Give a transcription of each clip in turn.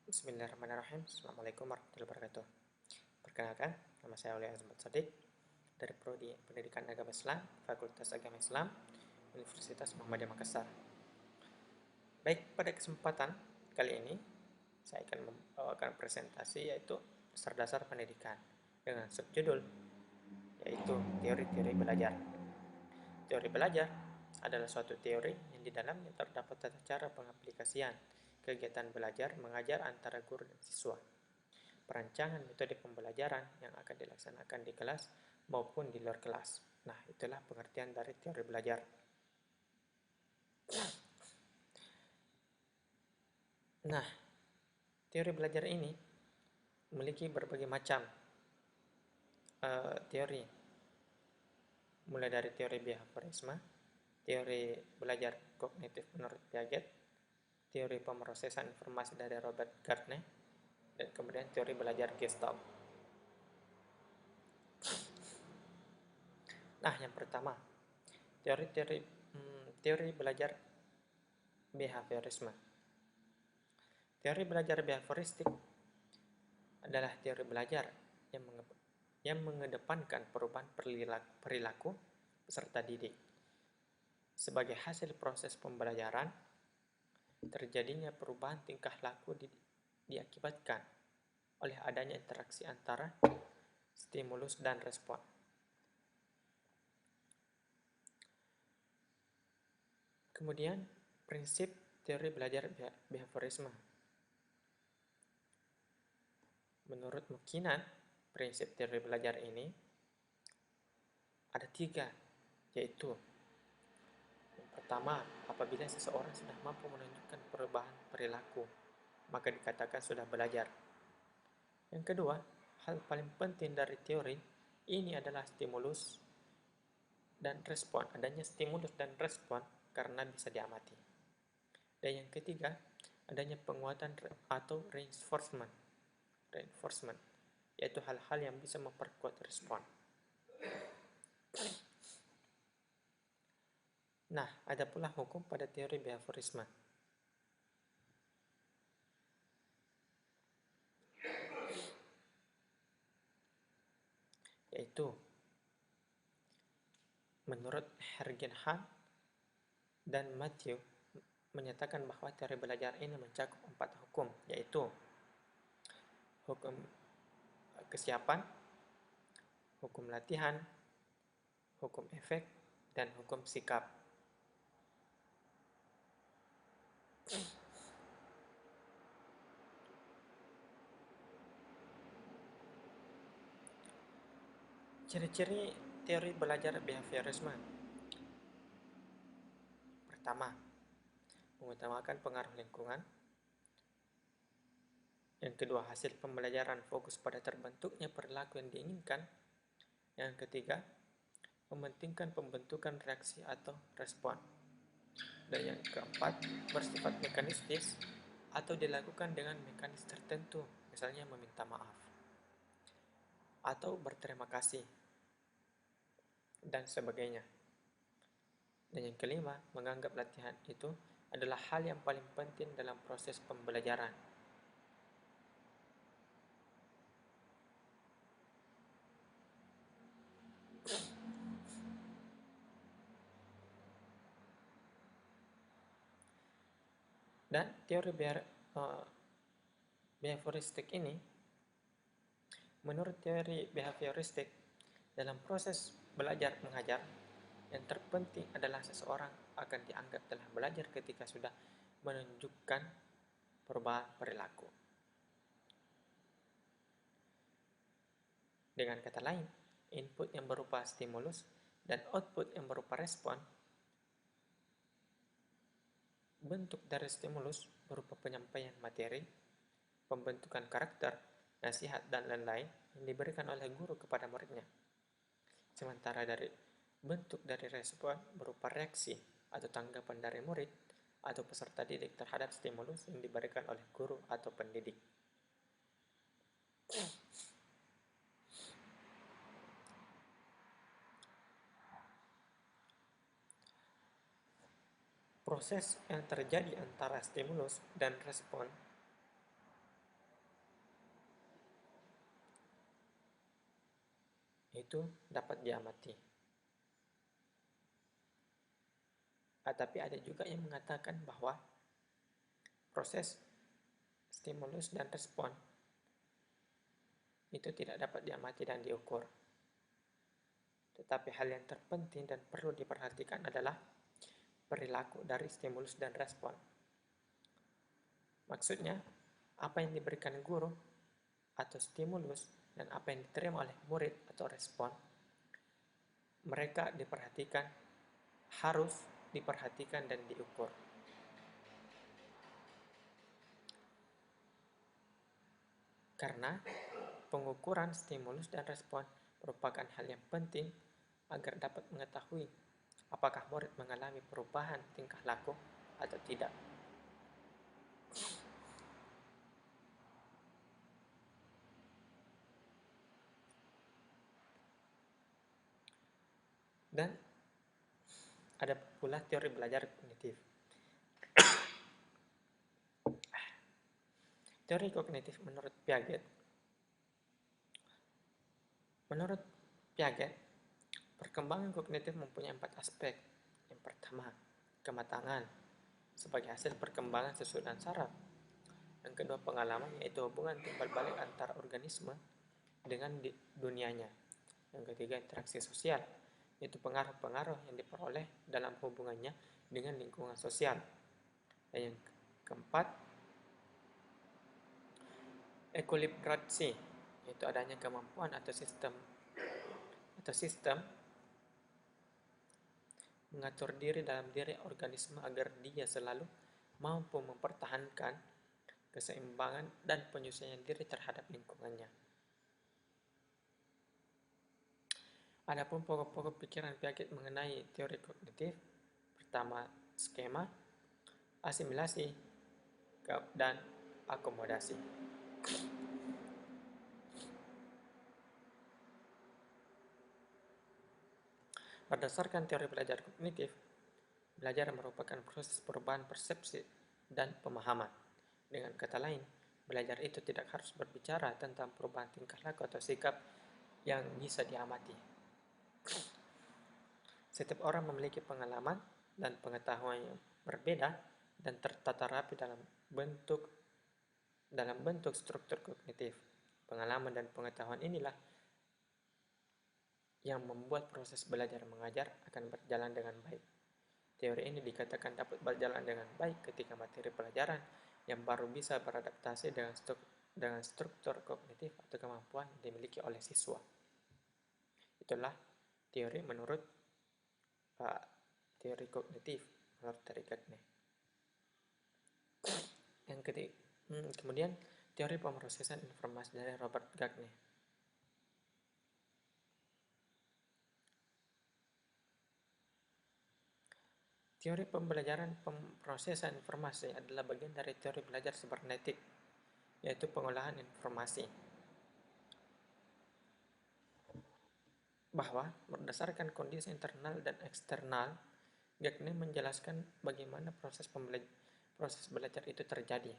Bismillahirrahmanirrahim. Assalamualaikum warahmatullahi wabarakatuh. Perkenalkan, nama saya Aulia Azmat Sodik dari Prodi Pendidikan Agama Islam, Fakultas Agama Islam, Universitas Muhammadiyah Makassar. Baik, pada kesempatan kali ini saya akan membawakan presentasi yaitu dasar-dasar pendidikan dengan subjudul yaitu teori-teori belajar. Teori belajar adalah suatu teori yang di dalamnya terdapat tata cara pengaplikasian kegiatan belajar mengajar antara guru dan siswa, perancangan metode pembelajaran yang akan dilaksanakan di kelas maupun di luar kelas. Nah, itulah pengertian dari teori belajar. Nah, teori belajar ini memiliki berbagai macam teori, mulai dari teori behaviorisme, teori belajar kognitif menurut Piaget, teori pemrosesan informasi dari Robert Gardner, dan kemudian teori belajar Gestalt. Nah, yang pertama, teori belajar behaviorisme. Teori belajar behavioristik adalah teori belajar yang mengedepankan perubahan perilaku peserta didik. Sebagai hasil proses pembelajaran, terjadinya perubahan tingkah laku diakibatkan oleh adanya interaksi antara stimulus dan respon. Kemudian, prinsip teori belajar behaviorisme. Menurut McKinnon, prinsip teori belajar ini ada 3, yaitu yang pertama, apabila seseorang sudah mampu menunjukkan perubahan perilaku, maka dikatakan sudah belajar. Yang kedua, hal paling penting dari teori ini adalah stimulus dan respon. Adanya stimulus dan respon karena bisa diamati. Dan yang ketiga, adanya penguatan atau reinforcement, yaitu hal-hal yang bisa memperkuat respon. Nah, ada pula hukum pada teori behaviorisme. Yaitu, menurut Hergenhan dan Matthew, menyatakan bahwa teori belajar ini mencakup 4 hukum, yaitu hukum kesiapan, hukum latihan, hukum efek, dan hukum sikap. Ciri-ciri teori belajar behaviorisme. Pertama, mengutamakan pengaruh lingkungan. Yang kedua, hasil pembelajaran fokus pada terbentuknya perilaku yang diinginkan. Yang ketiga, mementingkan pembentukan reaksi atau respon. Dan yang keempat, bersifat mekanistis atau dilakukan dengan mekanisme tertentu, misalnya meminta maaf atau berterima kasih dan sebagainya. Dan yang kelima, menganggap latihan itu adalah hal yang paling penting dalam proses pembelajaran. Dan teori behavioristik ini, menurut teori behavioristik, dalam proses belajar mengajar, yang terpenting adalah seseorang akan dianggap telah belajar ketika sudah menunjukkan perubahan perilaku. Dengan kata lain, input yang berupa stimulus dan output yang berupa respon. Bentuk dari stimulus berupa penyampaian materi, pembentukan karakter, nasihat, dan lain-lain yang diberikan oleh guru kepada muridnya. Sementara dari bentuk dari respon berupa reaksi atau tanggapan dari murid atau peserta didik terhadap stimulus yang diberikan oleh guru atau pendidik. Proses yang terjadi antara stimulus dan respon itu dapat diamati. Tapi ada juga yang mengatakan bahwa proses stimulus dan respon itu tidak dapat diamati dan diukur. Tetapi hal yang terpenting dan perlu diperhatikan adalah perilaku dari stimulus dan respon. Maksudnya, apa yang diberikan guru atau stimulus dan apa yang diterima oleh murid atau respon, mereka harus diperhatikan dan diukur. Karena pengukuran stimulus dan respon merupakan hal yang penting agar dapat mengetahui apakah murid mengalami perubahan tingkah laku atau tidak. Dan ada pula teori belajar kognitif. Teori kognitif menurut Piaget. Menurut Piaget, perkembangan kognitif mempunyai 4 aspek. Yang pertama, kematangan sebagai hasil perkembangan susunan saraf. Yang kedua, pengalaman, yaitu hubungan timbal balik antara organisme dengan dunianya. Yang ketiga, interaksi sosial, yaitu pengaruh-pengaruh yang diperoleh dalam hubungannya dengan lingkungan sosial. Dan yang keempat, equilibrasi, yaitu adanya kemampuan atau sistem mengatur diri dalam diri organisme agar dia selalu mampu mempertahankan keseimbangan dan penyesuaian diri terhadap lingkungannya. Adapun pokok-pokok pikiran Piaget mengenai teori kognitif, pertama skema, asimilasi, dan akomodasi. Berdasarkan teori belajar kognitif, belajar merupakan proses perubahan persepsi dan pemahaman. Dengan kata lain, belajar itu tidak harus berbicara tentang perubahan tingkah laku atau sikap yang bisa diamati. Setiap orang memiliki pengalaman dan pengetahuan yang berbeda dan tertata rapi dalam bentuk struktur kognitif. Pengalaman dan pengetahuan inilah yang membuat proses belajar mengajar akan berjalan dengan baik. Teori ini dikatakan dapat berjalan dengan baik ketika materi pelajaran yang baru bisa beradaptasi dengan struktur kognitif atau kemampuan yang dimiliki oleh siswa. Itulah teori menurut teori kognitif menurut teori Gagne. Kemudian teori pemrosesan informasi dari Robert Gagne. Teori pembelajaran pemrosesan informasi adalah bagian dari teori belajar sibernetik, yaitu pengolahan informasi. Bahwa berdasarkan kondisi internal dan eksternal, Gagne menjelaskan bagaimana proses belajar itu terjadi.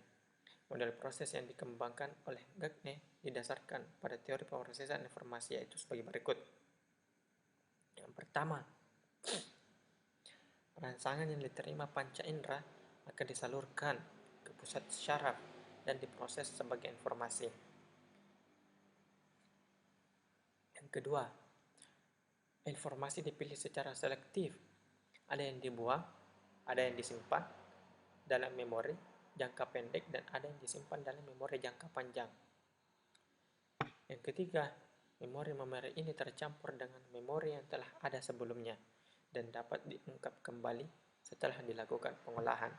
Model proses yang dikembangkan oleh Gagne didasarkan pada teori pemrosesan informasi, yaitu sebagai berikut. Yang pertama, rangsangan yang diterima panca indera akan disalurkan ke pusat syaraf dan diproses sebagai informasi. Yang kedua, informasi dipilih secara selektif. Ada yang dibuang, ada yang disimpan dalam memori jangka pendek, dan ada yang disimpan dalam memori jangka panjang. Yang ketiga, memori ini tercampur dengan memori yang telah ada sebelumnya dan dapat diungkap kembali setelah dilakukan pengolahan.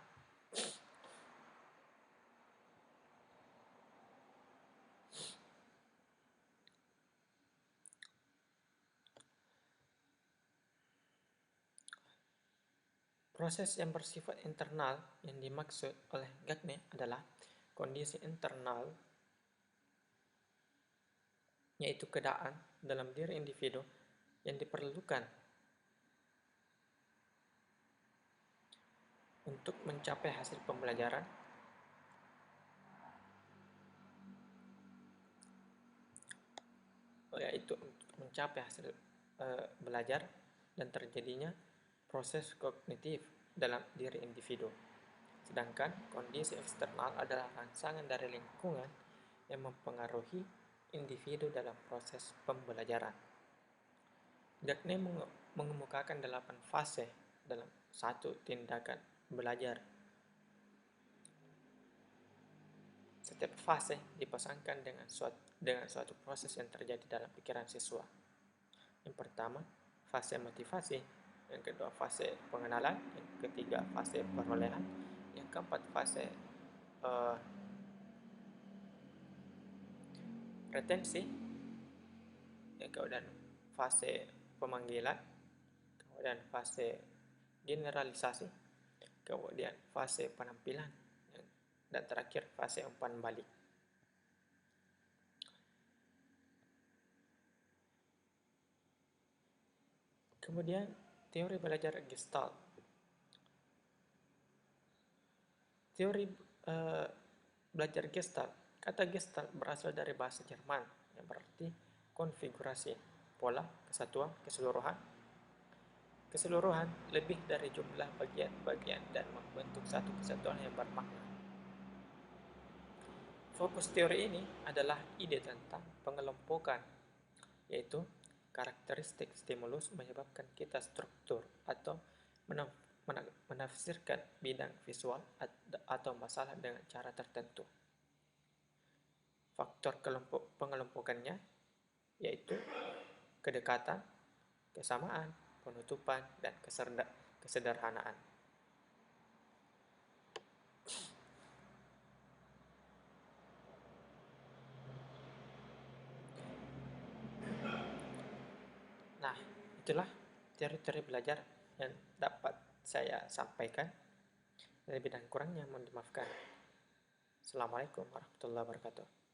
Proses yang bersifat internal yang dimaksud oleh Gagne adalah kondisi internal, yaitu keadaan dalam diri individu yang diperlukan untuk mencapai hasil pembelajaran yaitu untuk mencapai hasil belajar dan terjadinya proses kognitif dalam diri individu. Sedangkan kondisi eksternal adalah rangsangan dari lingkungan yang mempengaruhi individu dalam proses pembelajaran. Gagne mengemukakan 8 fase dalam satu tindakan belajar. Setiap fase dipasangkan dengan suatu proses yang terjadi dalam pikiran siswa. Yang pertama, fase motivasi. Yang kedua, fase pengenalan. Yang ketiga, fase perolehan. Yang keempat, fase retensi. Yang kemudian, fase pemanggilan. Kemudian, fase generalisasi. Kemudian, fase penampilan. Dan terakhir, fase umpan balik. Kemudian, teori belajar Gestalt. Teori belajar Gestalt. Kata Gestalt berasal dari bahasa Jerman yang berarti konfigurasi, pola, kesatuan, keseluruhan. Keseluruhan lebih dari jumlah bagian-bagian dan membentuk satu kesatuan yang bermakna. Fokus teori ini adalah ide tentang pengelompokan, yaitu karakteristik stimulus menyebabkan kita struktur atau menafsirkan bidang visual atau masalah dengan cara tertentu. Faktor pengelompokannya yaitu kedekatan, kesamaan, penutupan, dan kesederhanaan. Nah, itulah teori-teori belajar yang dapat saya sampaikan. Lebih dan kurangnya mohon dimaafkan. Assalamualaikum warahmatullahi wabarakatuh.